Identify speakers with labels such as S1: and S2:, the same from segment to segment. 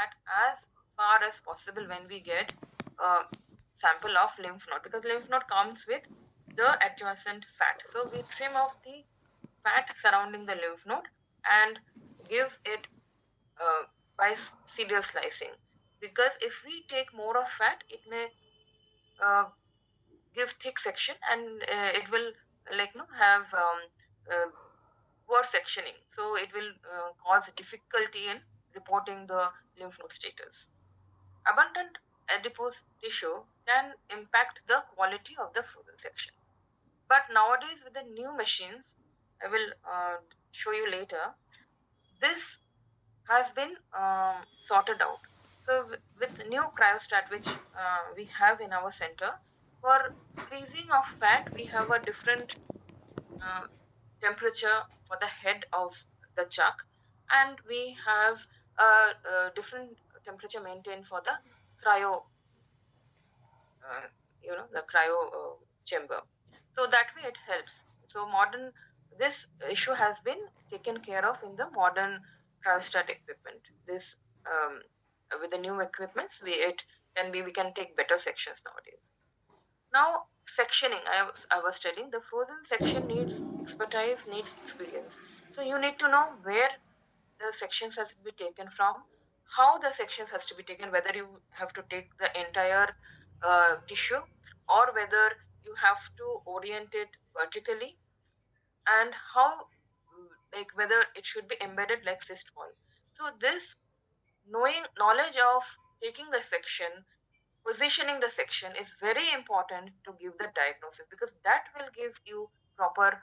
S1: fat as far as possible when we get a sample of lymph node, because lymph node comes with the adjacent fat. So we trim off the fat surrounding the lymph node and give it by serial slicing, because if we take more of fat, it may uh, give thick section, and it will have uh, poor sectioning, so it will cause difficulty in reporting the lymph node status. Abundant adipose tissue can impact the quality of the frozen section, but nowadays with the new machines, I will show you later, this has been sorted out. So with new cryostat, which we have in our center, for freezing of fat, we have a different uh, temperature for the head of the chuck, and we have a different temperature maintained for the cryo, uh, the cryo chamber. So that way it helps. So modern, this issue has been taken care of in the modern cryostat equipment. This with the new equipments, we can take better sections nowadays. Now, sectioning, I was telling, the frozen section needs expertise, needs experience. So you need to know where the sections has to be taken from, how the sections has to be taken, whether you have to take the entire tissue, or whether you have to orient it vertically, and how, like whether it should be embedded like cyst wall. So this knowledge of taking the section, positioning the section is very important to give the diagnosis, because that will give you proper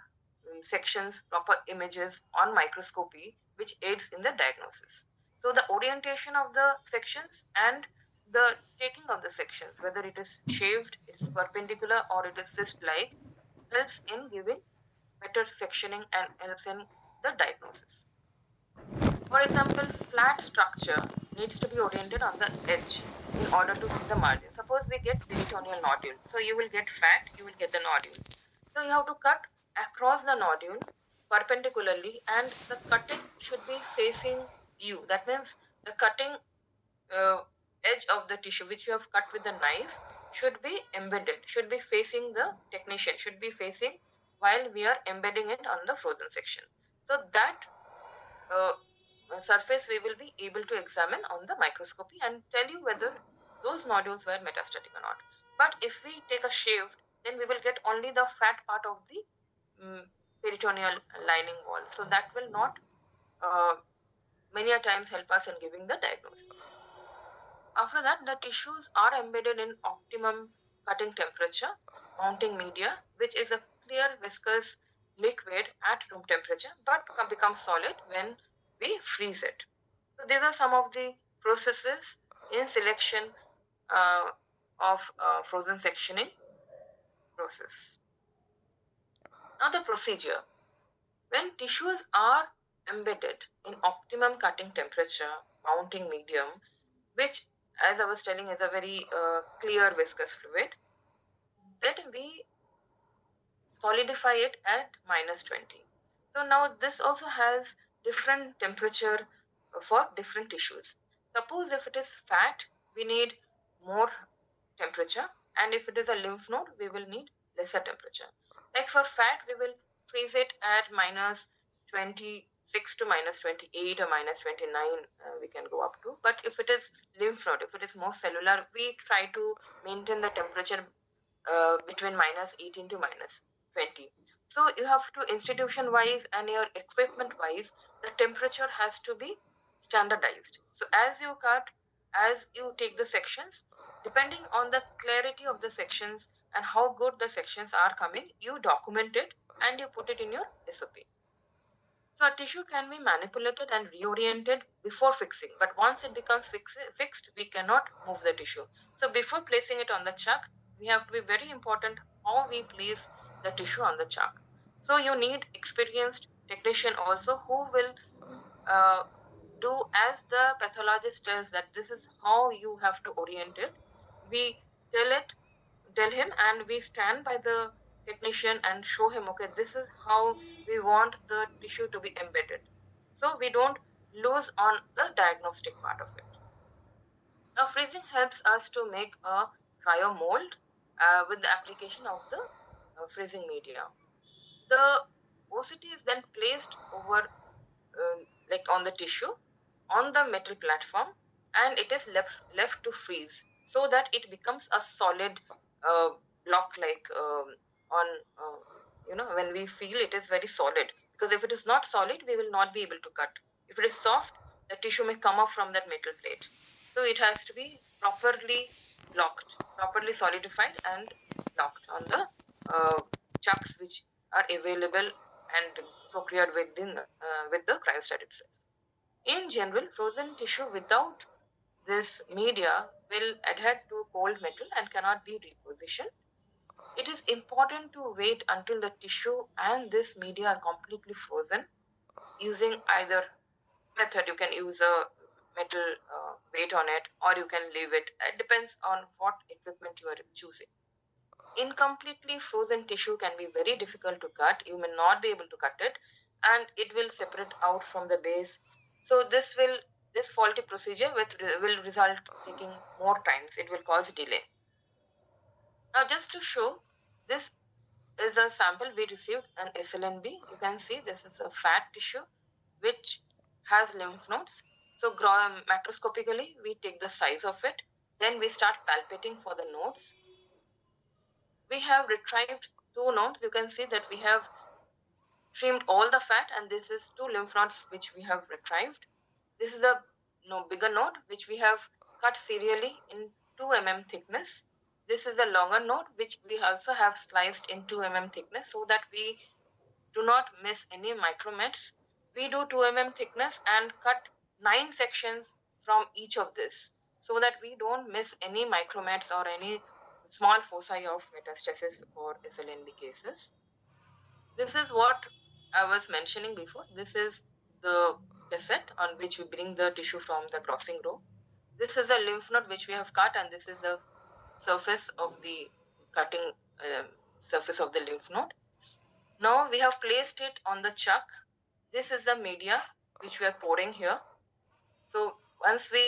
S1: sections, proper images on microscopy, which aids in the diagnosis. So the orientation of the sections and the taking of the sections, whether it is shaved, it is perpendicular, or it is cyst like, helps in giving better sectioning and helps in the diagnosis. For example, flat structure needs to be oriented on the edge in order to see the margin. Suppose we get peritoneal nodule. So you will get fat, you will get the nodule. So you have to cut across the nodule perpendicularly, and the cutting should be facing you. That means the cutting uh, edge of the tissue which you have cut with the knife should be embedded, should be facing the technician, should be facing while we are embedding it on the frozen section. So that uh, surface we will be able to examine on the microscopy and tell you whether those nodules were metastatic or not. But if we take a shaved, then we will get only the fat part of the peritoneal lining wall. So that will not uh, many a times help us in giving the diagnosis. After that, the tissues are embedded in optimum cutting temperature, mounting media, which is a clear viscous liquid at room temperature, but becomes solid when we freeze it. So these are some of the processes in selection uh, of frozen sectioning process. Now the procedure. When tissues are embedded in optimum cutting temperature, mounting medium, which, as I was telling, is a very clear viscous fluid, then we solidify it at -20. So now this also has different temperature for different tissues. Suppose if it is fat, we need more temperature, and if it is a lymph node, we will need lesser temperature. Like for fat, we will freeze it at -26 to -28 or -29, we can go up to. But if it is lymph node, if it is more cellular, we try to maintain the temperature between -18 to -20. So you have to, institution wise and your equipment wise, the temperature has to be standardized. So as you cut, as you take the sections, depending on the clarity of the sections and how good the sections are coming, you document it and you put it in your SOP. So a tissue can be manipulated and reoriented before fixing, but once it becomes fixed, we cannot move the tissue. So before placing it on the chuck, we have to be very important how we place the tissue on the chuck. So you need experienced technician also who will uh, do as the pathologist tells that this is how you have to orient it. We tell it, tell him, and we stand by the technician and show him, okay, this is how we want the tissue to be embedded. So we don't lose on the diagnostic part of it. Now freezing helps us to make a cryo mold with the application of the freezing media. The OCT is then placed over like on the tissue on the metal platform, and it is left to freeze so that it becomes a solid uh, block, like on when we feel it is very solid, because if it is not solid we will not be able to cut. If it is soft, the tissue may come off from that metal plate. So it has to be properly blocked, properly solidified and blocked on the chucks which are available and procured with the cryostat itself. In general, frozen tissue without this media will adhere to cold metal and cannot be repositioned. It is important to wait until the tissue and this media are completely frozen using either method. You can use a metal weight on it, or you can leave it. It depends on what equipment you are choosing. Incompletely frozen tissue can be very difficult to cut. You may not be able to cut it, and it will separate out from the base. So this faulty procedure will result taking more times. It will cause delay. Now, just to show, this is a sample we received an SLNB. You can see this is a fat tissue which has lymph nodes. So macroscopically, we take the size of it. Then we start palpating for the nodes. We have retrieved two nodes. You can see that we have trimmed all the fat, and this is two lymph nodes which we have retrieved. This is a bigger node which we have cut serially in 2 mm thickness. This is a longer node which we also have sliced in 2 mm thickness so that we do not miss any micrometers. We do 2 mm thickness and cut 9 sections from each of this so that we don't miss any micrometers or any small foci of metastasis for SLNB cases. This is what I was mentioning before. This is the cassette on which we bring the tissue from the crossing row. This is a lymph node which we have cut, and this is the surface of the cutting surface of the lymph node. Now we have placed it on the chuck. This is the media which we are pouring here. So once we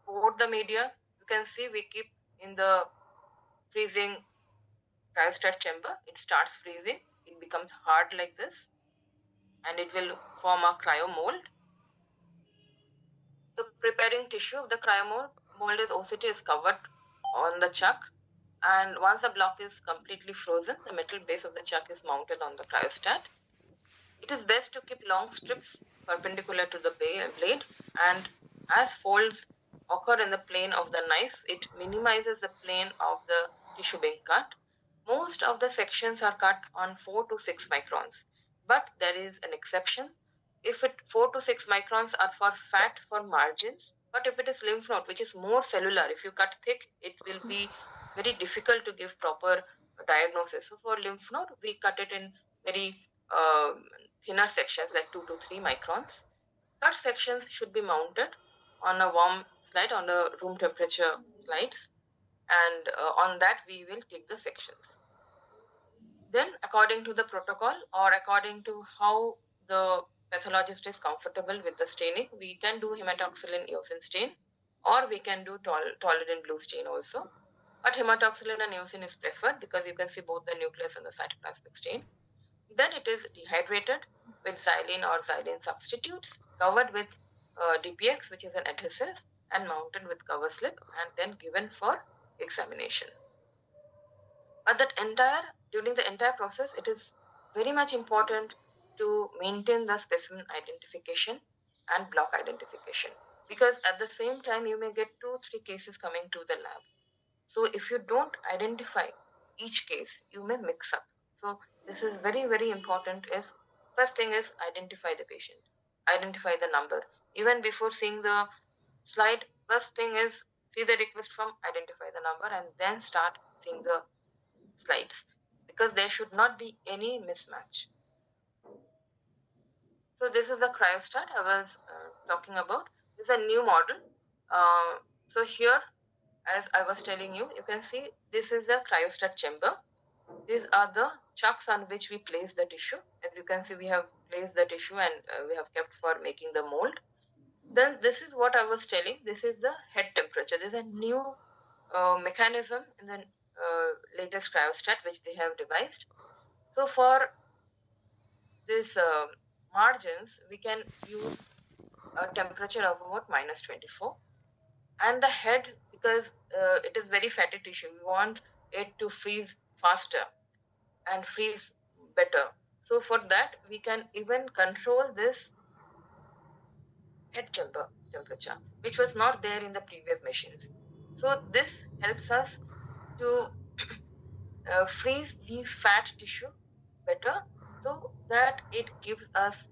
S1: pour the media, you can see we keep in the freezing cryostat chamber. It starts freezing. It becomes hard like this, and it will form a cryo mold. The preparing tissue of the cryo mold is OCT is covered on the chuck, and once the block is completely frozen, the metal base of the chuck is mounted on the cryostat. It is best to keep long strips perpendicular to the blade, and as folds occur in the plane of the knife, it minimizes the plane of the tissue being cut. Most of the sections are cut on 4 to 6 microns, but there is an exception. If it 4 to 6 microns are for fat for margins, but if it is lymph node, which is more cellular, if you cut thick, it will be very difficult to give proper diagnosis. So for lymph node, we cut it in very thinner sections like 2 to 3 microns. Cut sections should be mounted on a warm slide, on a room temperature slides, and on that we will take the sections. Then according to the protocol, or according to how the pathologist is comfortable with the staining, we can do hematoxylin eosin stain, or we can do tolerant blue stain also. But hematoxylin and eosin is preferred because you can see both the nucleus and the cytoplasmic stain. Then it is dehydrated with xylene or xylene substitutes, covered with DPX, which is an adhesive, and mounted with cover slip, and then given for examination. But during the entire process, it is very much important to maintain the specimen identification and block identification, because at the same time you may get 2-3 cases coming to the lab. So if you don't identify each case, you may mix up. So this is very, very important. Is first thing is identify the patient, identify the number. Even before seeing the slide, first thing is see the request form, identify the number, and then start seeing the slides, because there should not be any mismatch. So this is a cryostat I was talking about. This is a new model. So here, as I was telling you, you can see this is a cryostat chamber. These are the chucks on which we place the tissue. As you can see, we have placed the tissue, and we have kept for making the mold. Then this is what I was telling. This is the head temperature. temperature. There's a new mechanism in the latest cryostat which they have devised. So for this margins, we can use a temperature of about -24. And the head, because it is very fatty tissue, we want it to freeze faster and freeze better. So for that, we can even control this head chamber temperature, which was not there in the previous machines. So this helps us to freeze the fat tissue better, so that it gives us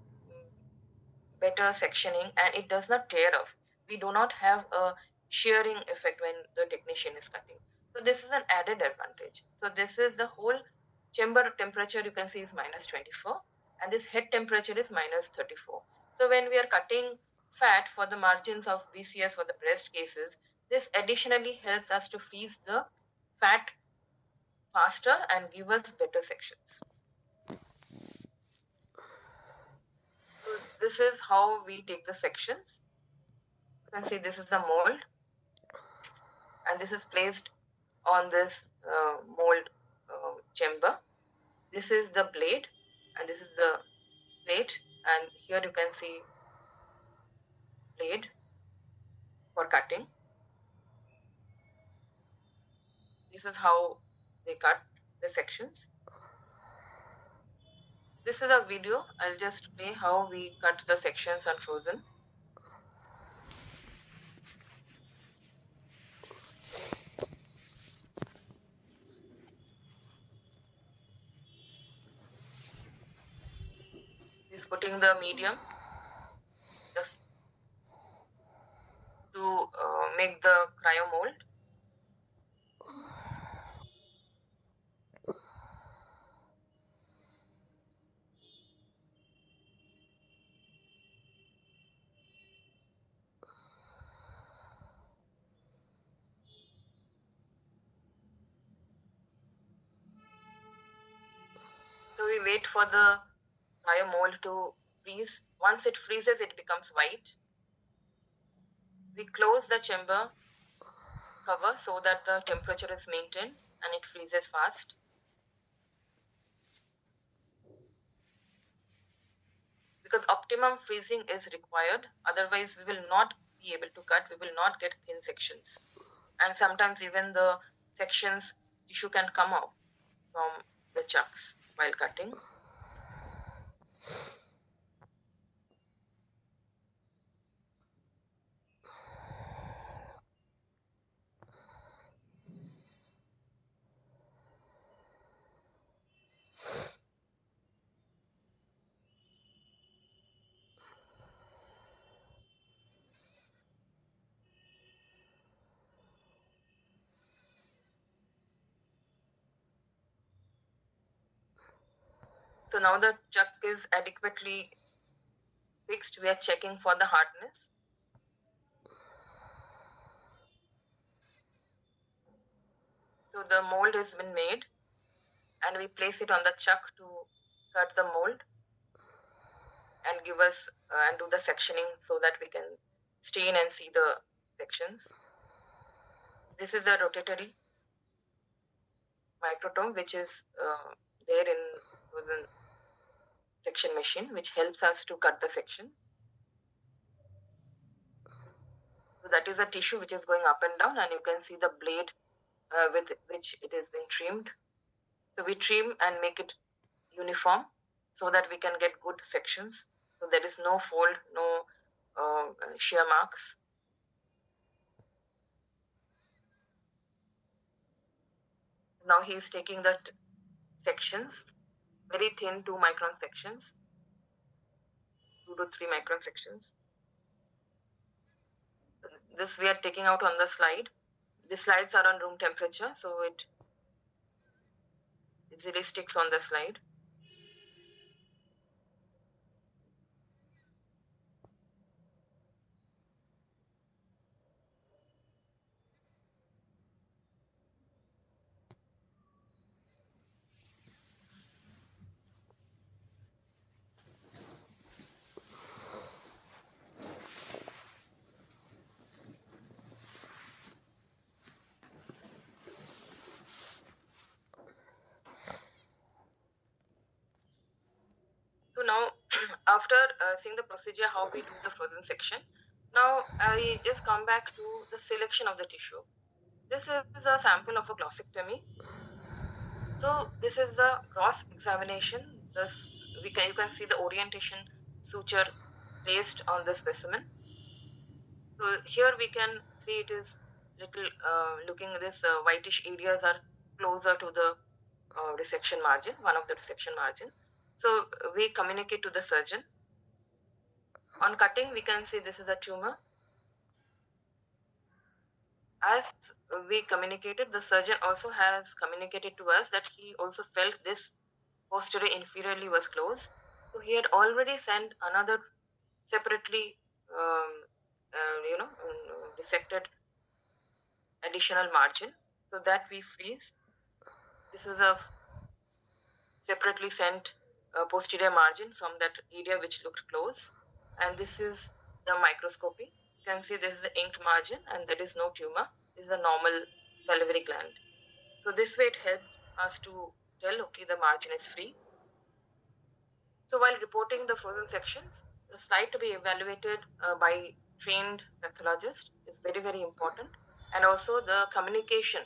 S1: better sectioning and it does not tear off. We do not have a shearing effect when the technician is cutting. So this is an added advantage. So this is the whole chamber temperature, you can see, is -24, and this head temperature is -34. So when we are cutting fat for the margins of BCS for the breast cases, this additionally helps us to freeze the fat faster and give us better sections. So this is how we take the sections. You can see this is the mold, and this is placed on this mold chamber. This is the blade, and this is the plate, and here you can see blade for cutting. This is how they cut the sections. This is a video. I'll just play how we cut the sections on frozen. He's putting the medium just to make the cryo mold. So we wait for the cryo mold to freeze. Once it freezes, it becomes white. We close the chamber cover so that the temperature is maintained and it freezes fast. Because optimum freezing is required, otherwise we will not be able to cut, we will not get thin sections. And sometimes even the sections tissue can come out from the chucks while cutting. So now the chuck is adequately fixed. We are checking for the hardness. So the mold has been made and we place it on the chuck to cut the mold and give us and do the sectioning so that we can stain and see the sections. This is a rotatory microtome which is there in frozen section machine, which helps us to cut the section. So that is a tissue which is going up and down, and you can see the blade with which it is being trimmed. So we trim and make it uniform so that we can get good sections. So there is no fold, no shear marks. Now he is taking the sections, very thin 2-micron sections, 2 to 3 micron sections. This we are taking out on the slide. The slides are on room temperature, so it easily sticks on the slide. after seeing the procedure, how we do the frozen section, now I just come back to the selection of the tissue. This is a sample of a glossectomy. So this is the gross examination. This you can see the orientation suture placed on the specimen. So here we can see it is little looking this whitish areas are closer to the resection margin, one of the resection margin. So we communicate to the surgeon. On cutting, we can see this is a tumor. As we communicated, the surgeon also has communicated to us that he also felt this posterior inferiorly was closed. So he had already sent another separately, dissected additional margin, so that we freeze. This is a separately sent posterior margin from that area which looked close, and this is the microscopy. You can see this is the inked margin, and there is no tumor. This is a normal salivary gland. So this way it helped us to tell, okay, the margin is free. So while reporting the frozen sections, the site to be evaluated by trained pathologist is very, very important. And also the communication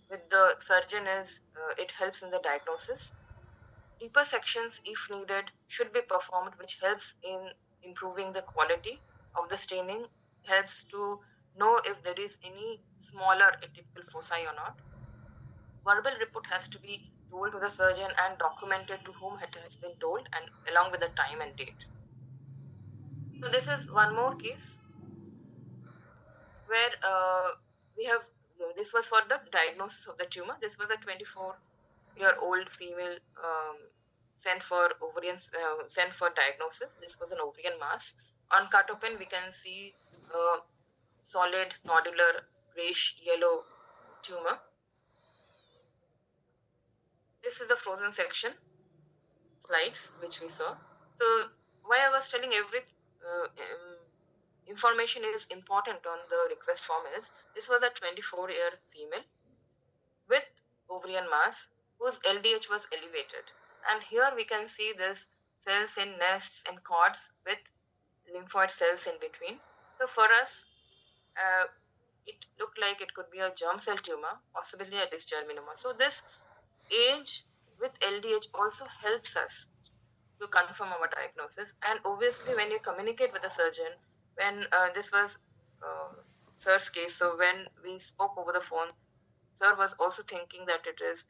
S1: with the surgeon is, it helps in the diagnosis. Deeper sections, if needed, should be performed, which helps in improving the quality of the staining, helps to know if there is any smaller atypical foci or not. Verbal report has to be told to the surgeon and documented to whom it has been told, and along with the time and date. So this is one more case where we have, this was for the diagnosis of the tumor. This was a 24-year-old female sent for ovarian, sent for diagnosis. This was an ovarian mass. On cut open, we can see a solid nodular grayish yellow tumor. This is the frozen section slides which we saw. So why I was telling information is important on the request form is, this was a 24-year female with ovarian mass whose LDH was elevated. And here we can see this cells in nests and cords with lymphoid cells in between. So for us, it looked like it could be a germ cell tumor, possibly a dysgerminoma. So this age with LDH also helps us to confirm our diagnosis. And obviously, when you communicate with the surgeon, when this was sir's case, so when we spoke over the phone, sir was also thinking that it is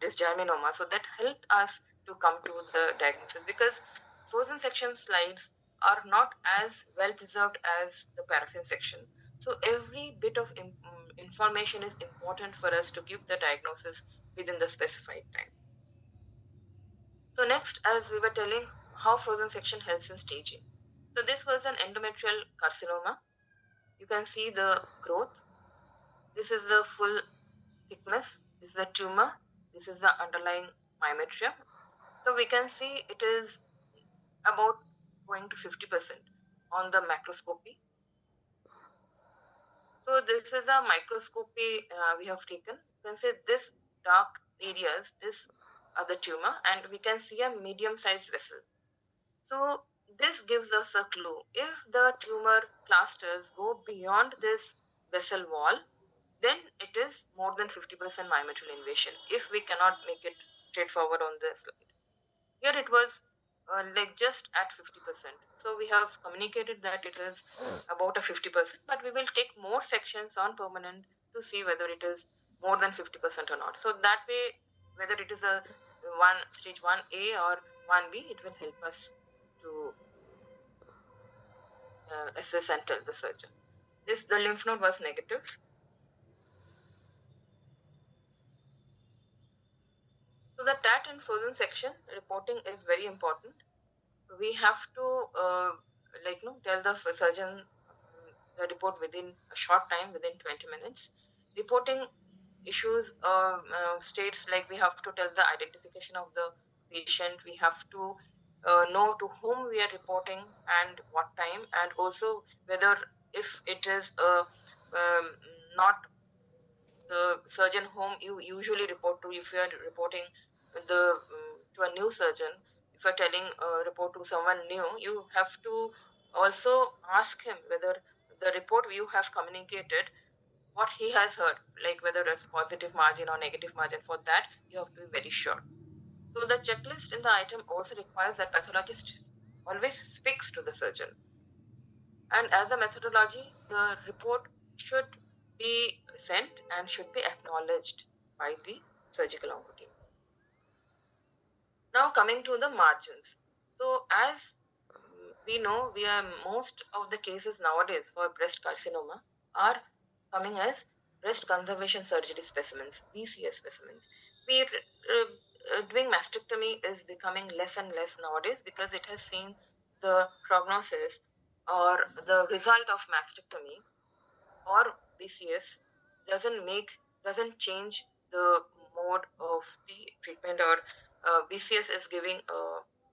S1: dysgerminoma. So that helped us to come to the diagnosis, because frozen section slides are not as well preserved as the paraffin section. So every bit of information is important for us to give the diagnosis within the specified time. So next, as we were telling, how frozen section helps in staging. So this was an endometrial carcinoma. You can see the growth. This is the full thickness. This is the tumor. This is the underlying myometrium. So we can see it is about going to 50% on the macroscopy. So this is a microscopy we have taken. You can see this dark areas, this are the tumor, and we can see a medium-sized vessel. So this gives us a clue. If the tumor clusters go beyond this vessel wall, then it is more than 50% myometrial invasion, if we cannot make it straightforward on the slide. Here it was like just at 50%. So we have communicated that it is about a 50%, but we will take more sections on permanent to see whether it is more than 50% or not. So that way, whether it is a stage 1A or 1B, it will help us to assess and tell the surgeon. The lymph node was negative. So the TAT and frozen section reporting is very important. We have to tell the surgeon the report within a short time, within 20 minutes. Reporting issues states like we have to tell the identification of the patient, we have to know to whom we are reporting and what time, and also whether if it is not the surgeon whom you usually report to, if you are reporting to a new surgeon, if you're telling a report to someone new, you have to also ask him whether the report you have communicated, what he has heard, like whether it's positive margin or negative margin. For that, you have to be very sure. So the checklist in the item also requires that pathologist always speaks to the surgeon. And as a methodology, the report should be sent and should be acknowledged by the surgical onco team. Now coming to the margins. So as we know, most of the cases nowadays for breast carcinoma are coming as breast conservation surgery specimens, BCS specimens. Doing mastectomy is becoming less and less nowadays because it has seen the prognosis or the result of mastectomy or BCS doesn't change the mode of the treatment, or BCS is giving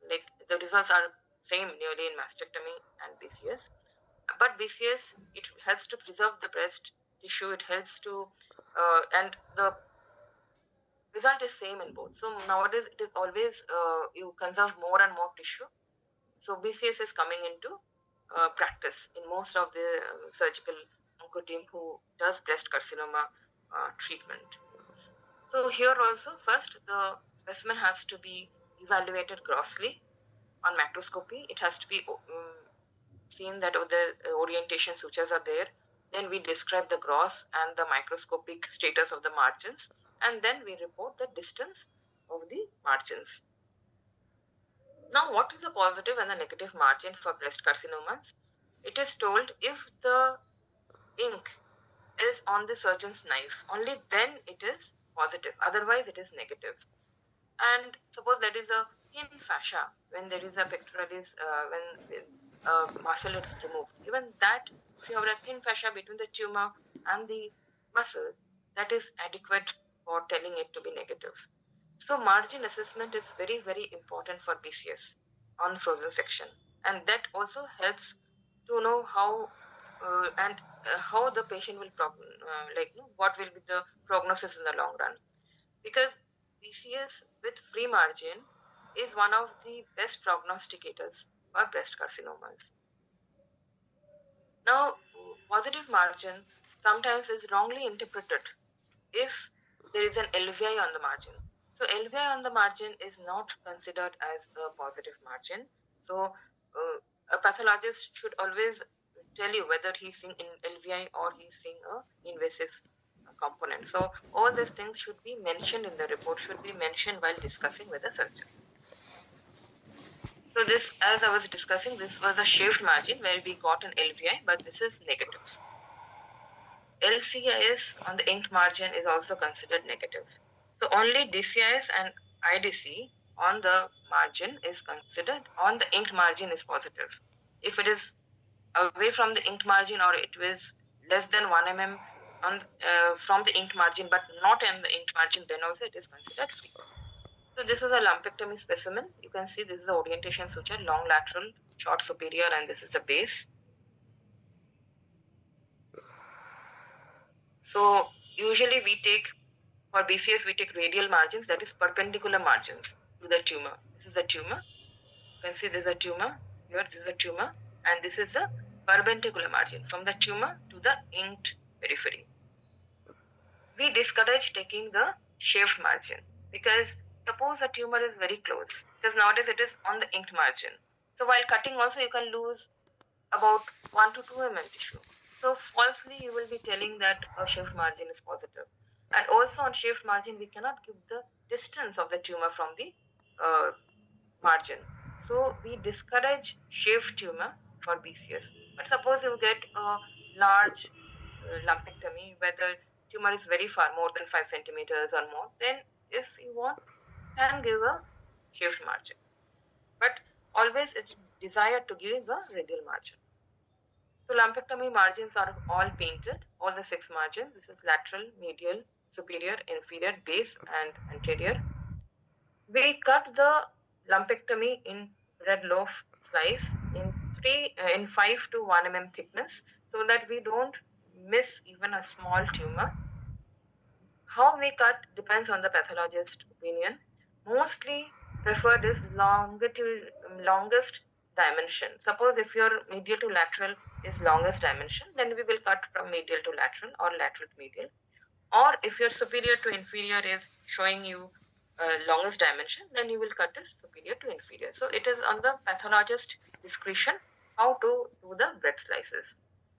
S1: like the results are same nearly in mastectomy and BCS. But BCS, it helps to preserve the breast tissue. It helps to and the result is same in both. So nowadays it is always you conserve more and more tissue. So BCS is coming into practice in most of the surgical onco team who does breast carcinoma treatment. So here also, first the specimen has to be evaluated grossly on macroscopy. It has to be seen that the orientation sutures are there. Then we describe the gross and the microscopic status of the margins, and then we report the distance of the margins. Now, what is the positive and the negative margin for breast carcinomas? It is told if the ink is on the surgeon's knife, only then it is positive, otherwise it is negative. And suppose there is a thin fascia when there is a pectoralis, when muscle is removed, even that, if you have a thin fascia between the tumor and the muscle, that is adequate for telling it to be negative. So margin assessment is very, very important for BCS on frozen section, and that also helps to know how how the patient will what will be the prognosis in the long run. Because BCS with free margin is one of the best prognosticators for breast carcinomas. Now, positive margin sometimes is wrongly interpreted if there is an LVI on the margin. So LVI on the margin is not considered as a positive margin. So a pathologist should always tell you whether he's seeing in LVI or he's seeing a invasive component. So all these things should be mentioned in the report, should be mentioned while discussing with the surgeon. So this, as I was discussing, this was a shaved margin where we got an LVI, but this is negative. LCIS on the inked margin is also considered negative. So only DCIS and IDC on the margin is considered, on the inked margin is positive. If it is away from the inked margin or it was less than 1 mm on, from the inked margin but not in the inked margin, then also it is considered free. So this is a lumpectomy specimen. You can see this is the orientation suture, long lateral, short superior, and this is the base. So usually we take, for BCS, we take radial margins, that is perpendicular margins to the tumor. This is a tumor. You can see this is a tumor. Here, this is a tumor. And this is the perpendicular margin from the tumor to the inked periphery. We discourage taking the shaved margin because suppose a tumor is very close, because nowadays it is on the inked margin. So while cutting also you can lose about 1 to 2 mm tissue. So falsely you will be telling that a shaved margin is positive. And also on shaved margin we cannot give the distance of the tumor from the margin. So we discourage shaved tumor for BCS. But suppose you get a large lumpectomy where the tumor is very far, more than 5 centimeters or more, then if you want, can give a shaved margin. But always it's desired to give a radial margin. So lumpectomy margins are all painted, all the 6 margins. This is lateral, medial, superior, inferior, base, and anterior. We cut the lumpectomy in bread loaf slice in 5 to 1 mm thickness so that we don't miss even a small tumor. How we cut depends on the pathologist's opinion. Mostly preferred is longest dimension. Suppose if your medial to lateral is longest dimension, then we will cut from medial to lateral or lateral to medial. Or if your superior to inferior is showing you longest dimension, then you will cut it superior to inferior. So it is on the pathologist discretion how to do the bread slices.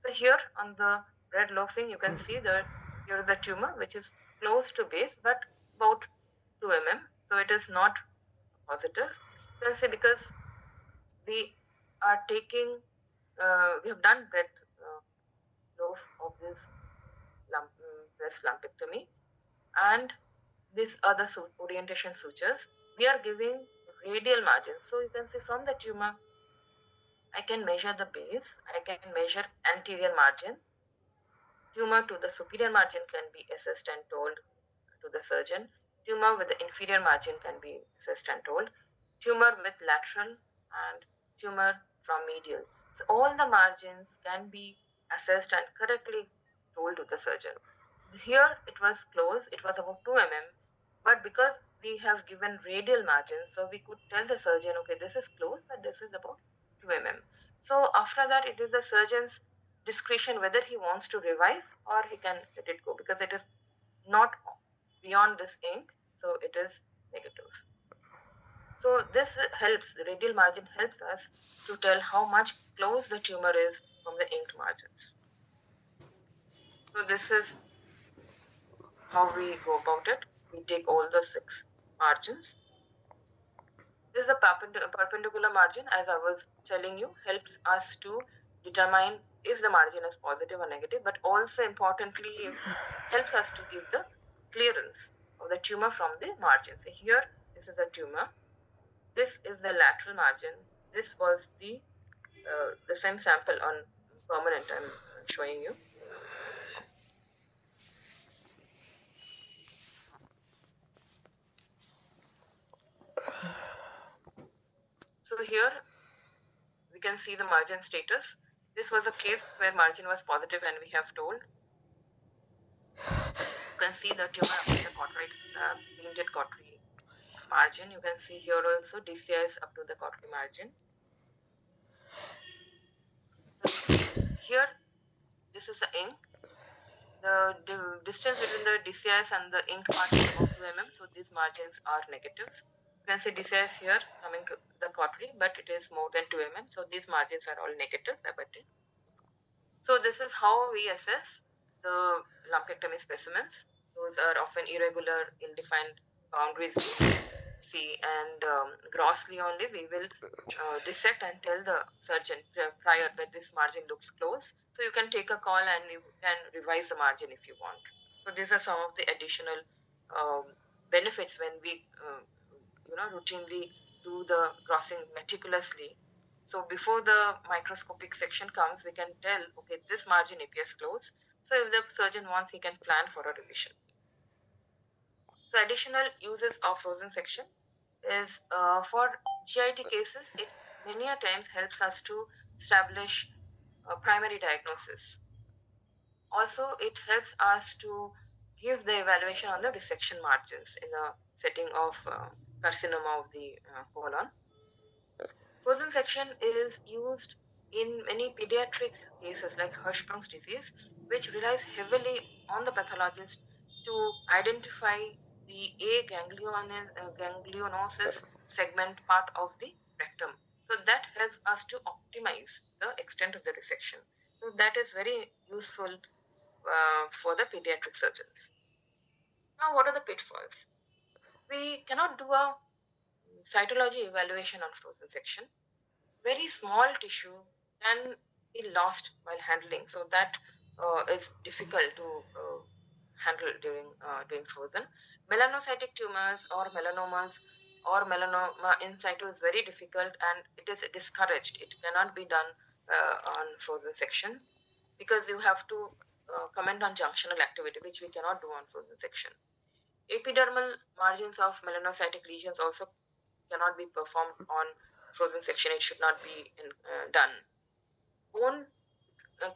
S1: So here on the bread loafing, you can see that here is a tumor which is close to base but about 2 mm. So it is not positive. You can say because we are taking, we have done bread loaf of this breast lumpectomy, and these are the orientation sutures. We are giving radial margins. So you can see from the tumor, I can measure the base, I can measure anterior margin. Tumor to the superior margin can be assessed and told to the surgeon. Tumor with the inferior margin can be assessed and told. Tumor with lateral and tumor from medial. So all the margins can be assessed and correctly told to the surgeon. Here it was close, it was about 2 mm, but because we have given radial margins, so we could tell the surgeon, okay, this is close, but this is about 2 mm. So after that, it is the surgeon's discretion whether he wants to revise or he can let it go, because it is not beyond this ink, so it is negative. So this helps, the radial margin helps us to tell how much close the tumor is from the inked margins. So this is how we go about it. We take all the 6 margins. This is a perpendicular margin, as I was telling you, helps us to determine if the margin is positive or negative, but also importantly, helps us to give the clearance of the tumor from the margin. So here, this is a tumor. This is the lateral margin. This was the same sample on permanent I'm showing you. So here we can see the margin status. This was a case where margin was positive and we have told. You can see the tumor of the cautery, painted cautery margin. You can see here also DCI is up to the cautery margin. So here, this is the ink. The distance between the DCIs and the inked part is about 2 mm, so these margins are negative. You can see DCIs here coming to the cautery, but it is more than 2 mm, so these margins are all negative. So this is how we assess the lumpectomy specimens. Those are often irregular, ill-defined boundaries we see, and grossly only we will dissect and tell the surgeon prior that this margin looks close. So you can take a call and you can revise the margin if you want. So these are some of the additional benefits when we routinely do the crossing meticulously. So before the microscopic section comes, we can tell, okay, this margin appears close. So if the surgeon wants, he can plan for a revision. So additional uses of frozen section is for GIT cases, it many a times helps us to establish a primary diagnosis. Also, it helps us to give the evaluation on the resection margins in a setting of carcinoma of the colon. Frozen section is used in many pediatric cases like Hirschsprung's disease, which relies heavily on the pathologist to identify the ganglionosis segment part of the rectum. So that helps us to optimize the extent of the resection. So that is very useful for the pediatric surgeons. Now, what are the pitfalls? We cannot do a cytology evaluation on frozen section. Very small tissue can be lost while handling, so that is difficult to handle during doing frozen. Melanocytic tumors or melanomas or melanoma in situ is very difficult and it is discouraged. It cannot be done on frozen section because you have to comment on junctional activity, which we cannot do on frozen section. Epidermal margins of melanocytic lesions also cannot be performed on frozen section. It should not be done. Bone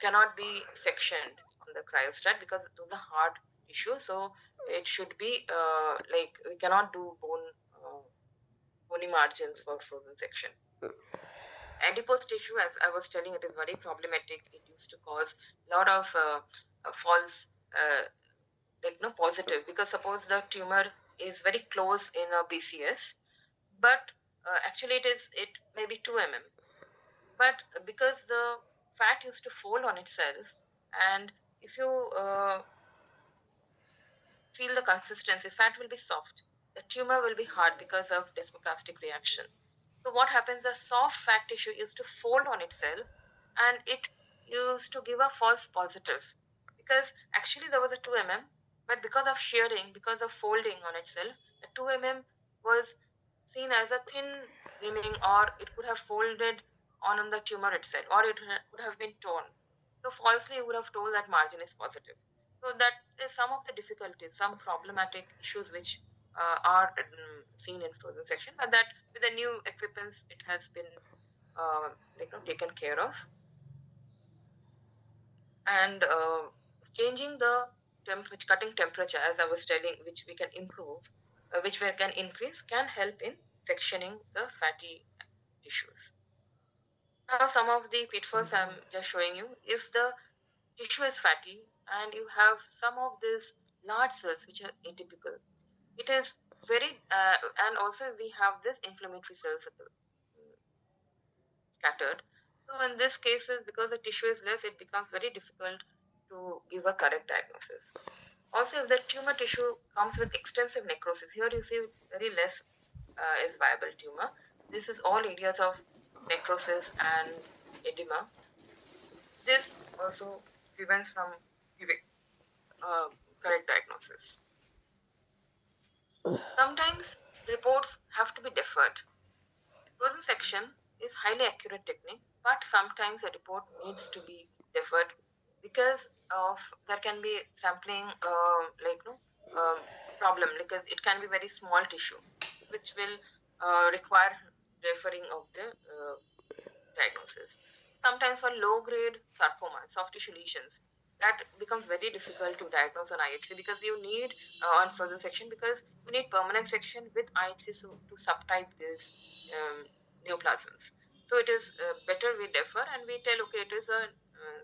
S1: cannot be sectioned on the cryostat because those are hard tissue. So it should be like we cannot do bone bony margins for frozen section. Adipose tissue, as I was telling, it is very problematic. It used to cause a lot of false, positive, because suppose the tumor is very close in a BCS, but actually it may be 2 mm, but because the fat used to fold on itself, and if you feel the consistency, fat will be soft, the tumor will be hard because of desmoplastic reaction. So what happens, the soft fat tissue used to fold on itself, and it used to give a false positive, because actually there was a 2 mm, but because of shearing, because of folding on itself, the 2 mm was seen as a thin lining, or it could have folded on the tumor itself, or it could have been torn. So falsely you would have told that margin is positive. So that is some of the difficulties, some problematic issues which are seen in frozen section, but that with the new equipments it has been taken care of. And changing the cutting temperature, as I was telling, which we can improve, which we can increase, can help in sectioning the fatty tissues. Now some of the pitfalls I'm just showing you. If the tissue is fatty and you have some of these large cells which are atypical, it is very and also we have this inflammatory cells scattered. So in this cases, because the tissue is less, it becomes very difficult to give a correct diagnosis. Also, if the tumor tissue comes with extensive necrosis, here you see very less is viable tumor. This is all areas of necrosis and edema. This also prevents from giving uh, correct diagnosis. Sometimes reports have to be deferred. Frozen section is highly accurate technique, but sometimes a report needs to be deferred because of there can be sampling problem, because it can be very small tissue which will require deferring of the diagnosis. Sometimes for low grade sarcoma, soft tissue lesions, that becomes very difficult to diagnose on IHC, because you need on frozen section, because you need permanent section with IHC to subtype these neoplasms. So it is better we defer and we tell, okay, it is a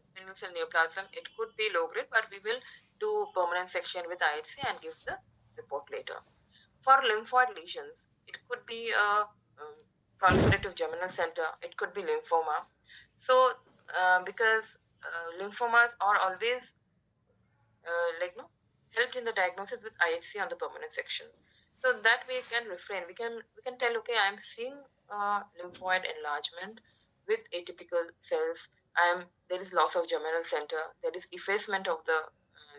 S1: spindle cell neoplasm. It could be low grade, but we will do permanent section with IHC and give the report later. For lymphoid lesions, it could be a proliferative germinal center, it could be lymphoma. So, because lymphomas are always helped in the diagnosis with IHC on the permanent section. So that we can refrain. We can tell, okay, I'm seeing lymphoid enlargement with atypical cells. There is loss of germinal center. There is effacement of the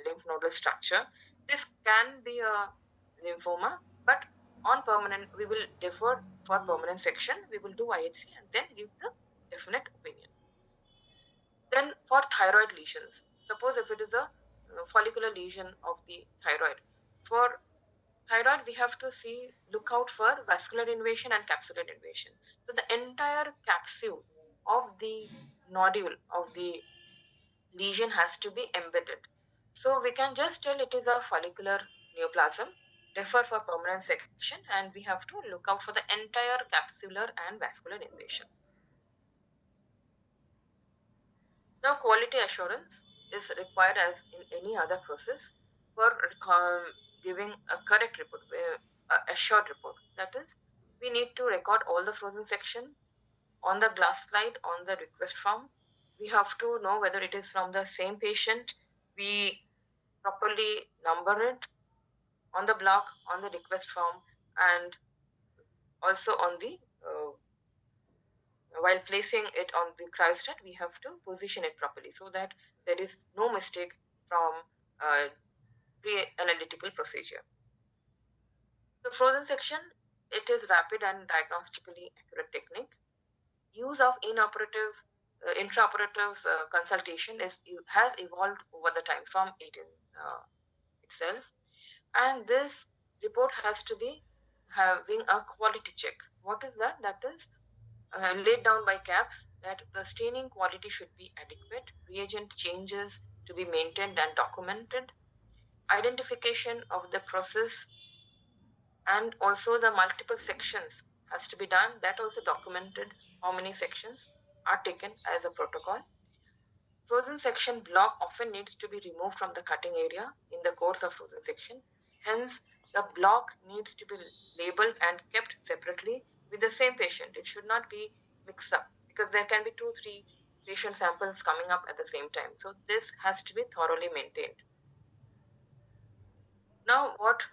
S1: lymph nodal structure. This can be a lymphoma, but on permanent we will defer for permanent section. We will do IHC and then give the definite opinion. Then for thyroid lesions, suppose if it is a follicular lesion of the thyroid, for thyroid we have to look out for vascular invasion and capsular invasion. So the entire capsule of the nodule of the lesion has to be embedded. So we can just tell it is a follicular neoplasm, defer for permanent section, and we have to look out for the entire capsular and vascular invasion. Now, quality assurance is required as in any other process for giving a correct report, assured report. That is, we need to record all the frozen section on the glass slide on the request form. We have to know whether it is from the same patient. We properly number it on the block, on the request form, and also on the while placing it on the cryostat, we have to position it properly so that there is no mistake from pre-analytical procedure. The frozen section, it is rapid and diagnostically accurate technique. Use of intraoperative consultation has evolved over the time from it itself, and this report has to be having a quality check. What is that? That is laid down by CAPS, that the staining quality should be adequate, reagent changes to be maintained and documented, identification of the process, and also the multiple sections has to be done. That also documented how many sections are taken as a protocol. Frozen section block often needs to be removed from the cutting area in the course of frozen section. Hence, the block needs to be labeled and kept separately with the same patient. It should not be mixed up because there can be 2-3 patient samples coming up at the same time. So this has to be thoroughly maintained. Now, what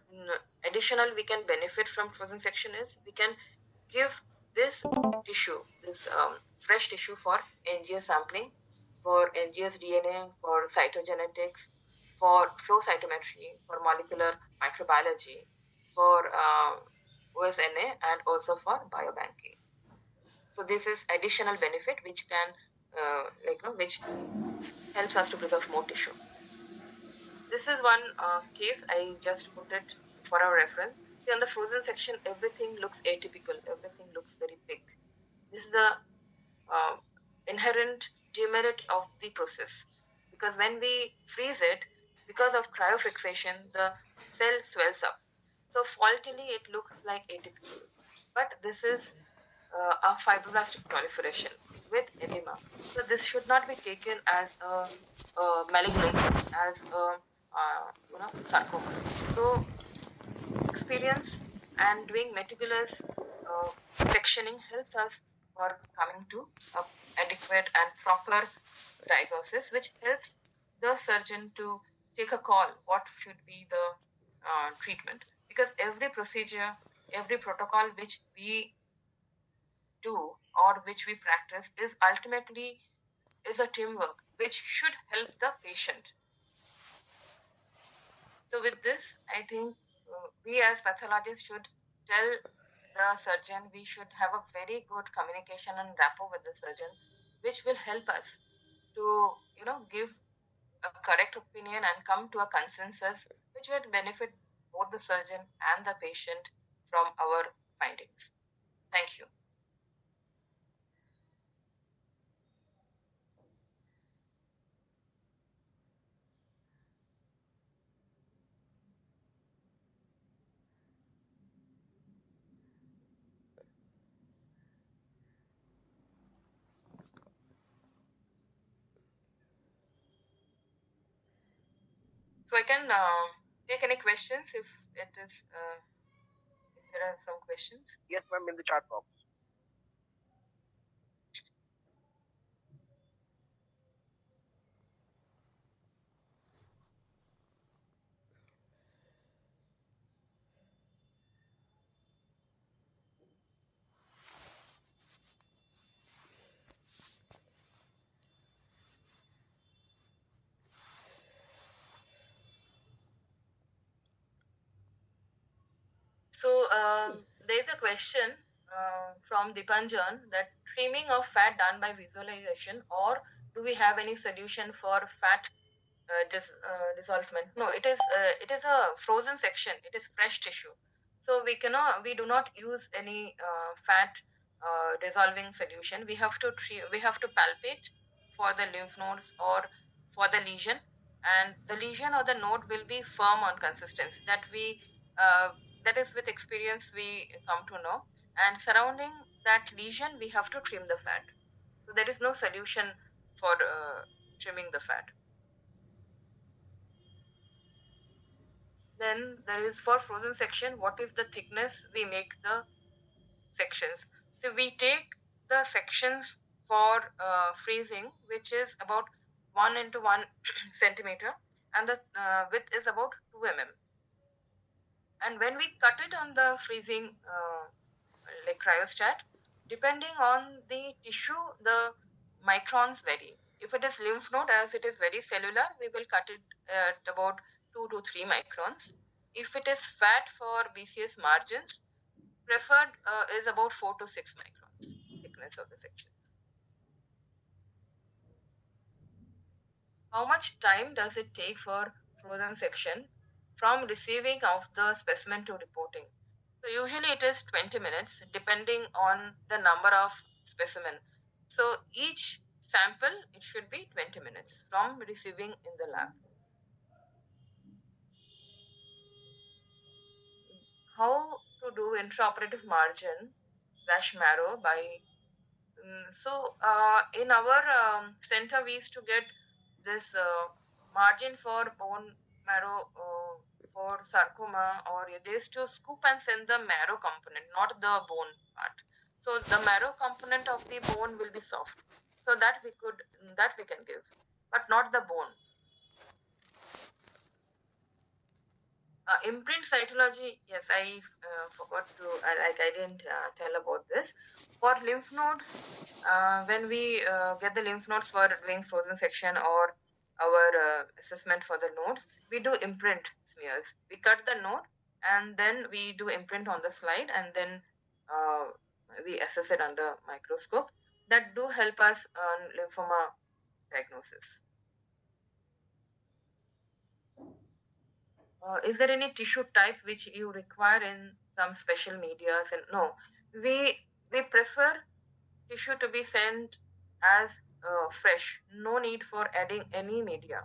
S1: additional we can benefit from frozen section is we can give this tissue, this fresh tissue for NGS sampling, for NGS DNA, for cytogenetics, for flow cytometry, for molecular microbiology, for OSNA, and also for biobanking. So this is additional benefit which can, which helps us to preserve more tissue. This is one case I just put it for our reference. See, on the frozen section, everything looks atypical. Everything looks very big. This is the uh, inherent demerit of the process, because when we freeze it, because of cryofixation, the cell swells up. So faultily, it looks like atypical. But this is a fibroblastic proliferation with edema. So this should not be taken as a malignancy, as a sarcoma. So experience and doing meticulous sectioning helps us for coming to a adequate and proper diagnosis, which helps the surgeon to take a call what should be the treatment. Because every procedure, every protocol which we do or which we practice is ultimately is a teamwork which should help the patient. So with this, I think we as pathologists should tell the surgeon, we should have a very good communication and rapport with the surgeon, which will help us to give a correct opinion and come to a consensus which will benefit both the surgeon and the patient from our findings. Thank you. So I can take any questions if it is if there are some questions.
S2: Yes, ma'am, in the chat box.
S1: So there is a question from Dipanjan that trimming of fat done by visualization, or do we have any solution for fat dissolvement? No, it is a frozen section. It is fresh tissue, so we do not use any fat dissolving solution. We have to palpate for the lymph nodes or for the lesion, and the lesion or the node will be firm on consistency. That is with experience we come to know. And surrounding that lesion, we have to trim the fat. So there is no solution for trimming the fat. Then there is for frozen section, what is the thickness we make the sections. So we take the sections for freezing, which is about 1 into 1 centimeter, and the width is about 2 mm. And when we cut it on the freezing like cryostat, depending on the tissue, the microns vary. If it is lymph node, as it is very cellular, we will cut it at about 2 to 3 microns. If it is fat for BCS margins, preferred is about 4 to 6 microns thickness of the sections. How much time does it take for frozen section from receiving of the specimen to reporting? So usually it is 20 minutes depending on the number of specimen. So each sample, it should be 20 minutes from receiving in the lab. How to do intraoperative margin marrow by in our center we used to get this margin for bone marrow for sarcoma, or they used to scoop and send the marrow component, not the bone part. So the marrow component of the bone will be soft, so that we can give, but not the bone. Imprint cytology, yes, I forgot to, I didn't tell about this. For lymph nodes, when we get the lymph nodes for doing frozen section or our assessment for the nodes, we do imprint smears. We cut the node and then we do imprint on the slide, and then uh, we assess it under microscope. That do help us on lymphoma diagnosis. Is there any tissue type which you require in some special medias? And no, we prefer tissue to be sent as fresh. No need for adding any media,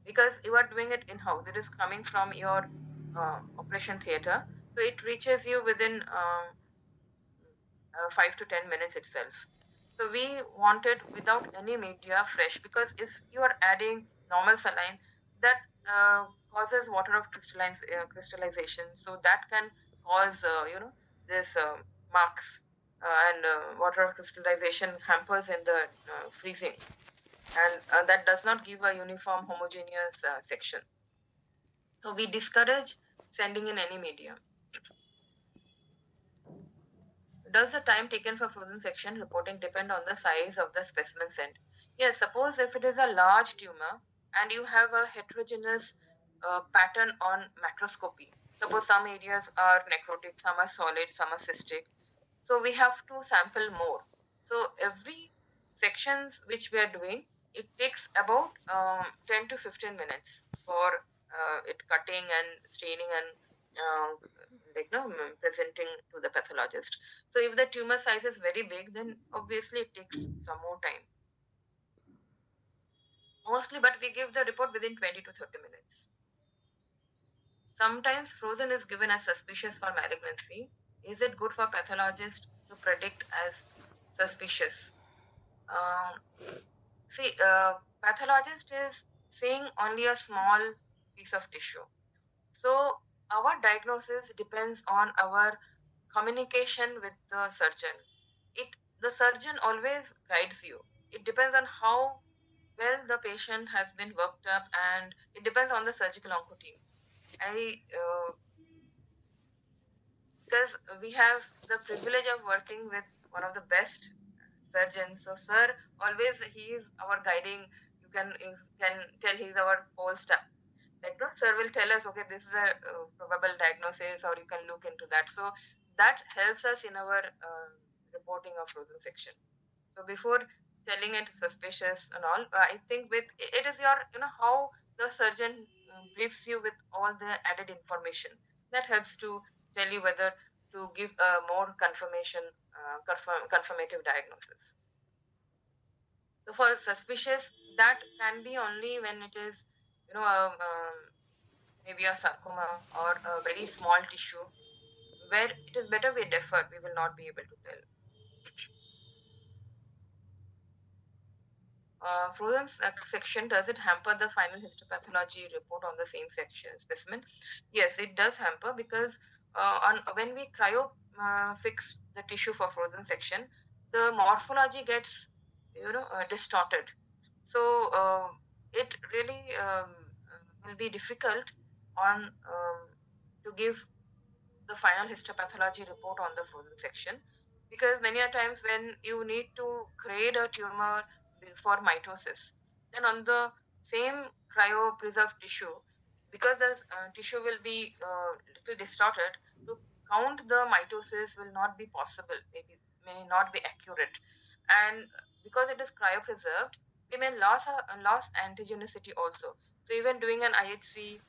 S1: because you are doing it in house. It is coming from your operation theater, so it reaches you within 5 to 10 minutes itself. So we want it without any media, fresh, because if you are adding normal saline, that causes water of crystallization. So that can cause this marks, and water of crystallization hampers in the freezing, and that does not give a uniform homogeneous section. So we discourage sending in any media. Does the time taken for frozen section reporting depend on the size of the specimen sent? Yes, suppose if it is a large tumor and you have a heterogeneous pattern on macroscopy. Suppose some areas are necrotic, some are solid, some are cystic. So we have to sample more. So every sections which we are doing, it takes about 10 to 15 minutes for it cutting and staining and presenting to the pathologist. So if the tumor size is very big, then obviously it takes some more time. Mostly, but we give the report within 20 to 30 minutes. Sometimes frozen is given as suspicious for malignancy. Is it good for pathologist to predict as suspicious? Um, Pathologist is seeing only a small piece of tissue. So our diagnosis depends on our communication with the surgeon. The surgeon always guides you. It depends on how well the patient has been worked up, and it depends on the surgical onco team. I Because we have the privilege of working with one of the best surgeons. So sir always, he is our guiding. You can tell he's our whole step. Like no, sir will tell us, okay, this is a probable diagnosis, or you can look into that. So that helps us in our reporting of frozen section. So before telling it suspicious and all, I think with it is your how the surgeon briefs you with all the added information that helps to tell you whether to give a more confirmative diagnosis. So for suspicious, that can be only when it is maybe a sarcoma or a very small tissue, where it is better we defer. We will not be able to tell. Frozen section, does it hamper the final histopathology report on the same section specimen? Yes, it does hamper, because on when we cryo fix the tissue for frozen section, the morphology gets distorted. So it really will be difficult on to give the final histopathology report on the frozen section, because many a times when you need to create a tumor for mitosis, then on the same cryopreserved tissue, because the tissue will be little distorted, to count the mitosis will not be possible, maybe may not be accurate. And because it is cryopreserved, we may loss antigenicity also. So even doing an IHC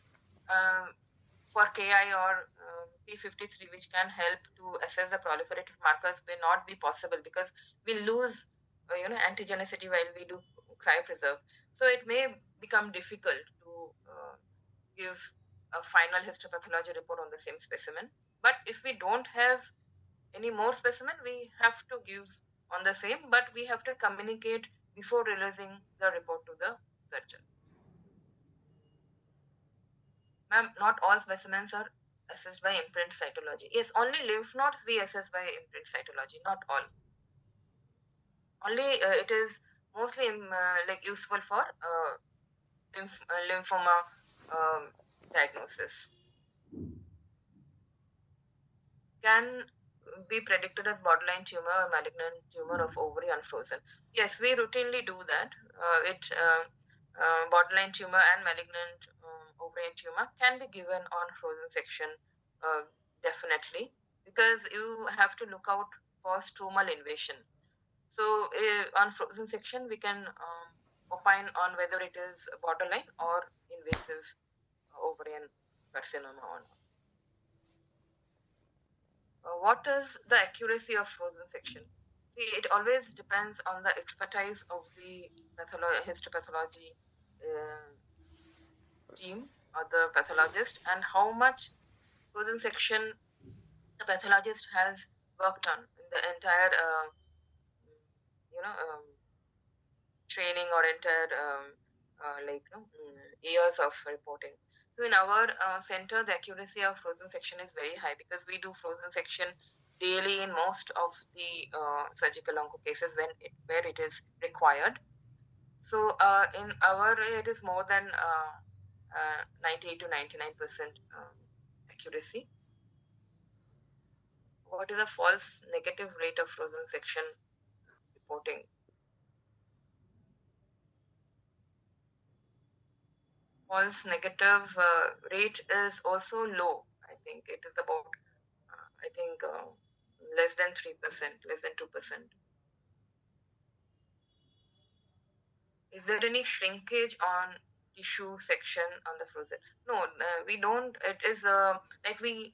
S1: for Ki or P53, which can help to assess the proliferative markers, may not be possible, because we lose antigenicity while we do cryopreserve. So it may become difficult to give a final histopathology report on the same specimen. But if we don't have any more specimen, we have to give on the same, but we have to communicate before releasing the report to the surgeon. Ma'am, not all specimens are assessed by imprint cytology. Yes, only lymph nodes we assess by imprint cytology, not all. Only it is mostly like useful for lymphoma diagnosis. Can be predicted as borderline tumor or malignant tumor of ovary unfrozen. Yes, we routinely do that. Borderline tumor and malignant ovarian tumor can be given on frozen section, uh, definitely, because you have to look out for stromal invasion. So on frozen section, we can opine on whether it is borderline or invasive ovarian carcinoma or not. What is the accuracy of frozen section? See, it always depends on the expertise of the histopathology uh, team or the pathologist, and how much frozen section the pathologist has worked on in the entire, you know, training or entire years of reporting. So in our center, the accuracy of frozen section is very high because we do frozen section daily in most of the surgical onco cases where it is required. So in our it is more than 98 to 99% accuracy. What is a false negative rate of frozen section reporting? False negative rate is also low. I think it is about, I think, less than 3%, less than 2%. Is there any shrinkage on tissue section on the frozen? No, we don't. It is like we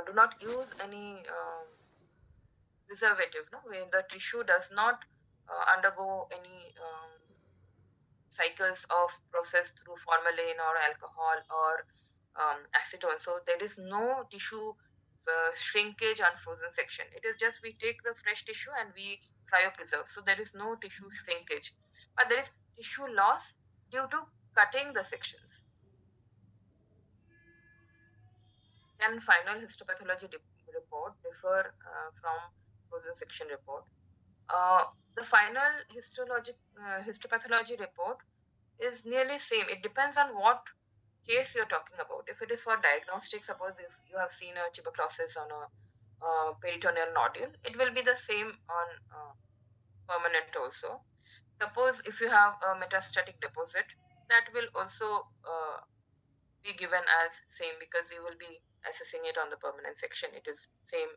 S1: do not use any preservative. No, the tissue does not undergo any cycles of process through formalin or alcohol or acetone. So there is no tissue shrinkage on frozen section. It is just we take the fresh tissue and we cryopreserve. So there is no tissue shrinkage, but there is tissue loss due to cutting the sections. Can final histopathology report differ from frozen section report? The final histopathology report is nearly same. It depends on what case you're talking about. If it is for diagnostic, suppose if you have seen a tuberculosis on a peritoneal nodule, it will be the same on permanent also. Suppose if you have a metastatic deposit, that will also be given as same because you will be assessing it on the permanent section. It is same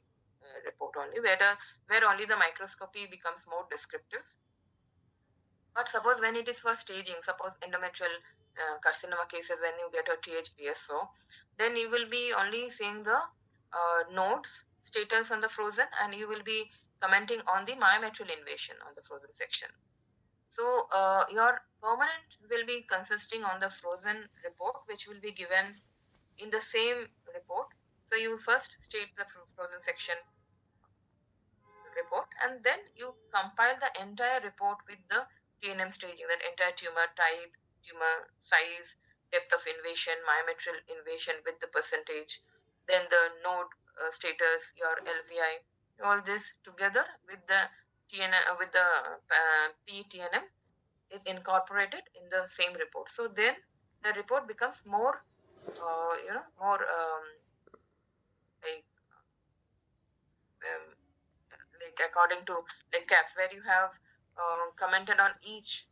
S1: report only, where only the microscopy becomes more descriptive. But suppose when it is for staging, suppose endometrial carcinoma cases, when you get a THPSO, then you will be only seeing the nodes status on the frozen, and you will be commenting on the myometrial invasion on the frozen section. So your permanent will be consisting on the frozen report, which will be given in the same report. So you first state the frozen section report, and then you compile the entire report with the TNM staging, that entire tumor type, tumor size, depth of invasion, myometrial invasion with the percentage, then the node status, your LVI, all this together with the TNM, with the PTNM is incorporated in the same report. So then the report becomes more, more like um, like according to like caps, where you have commented on each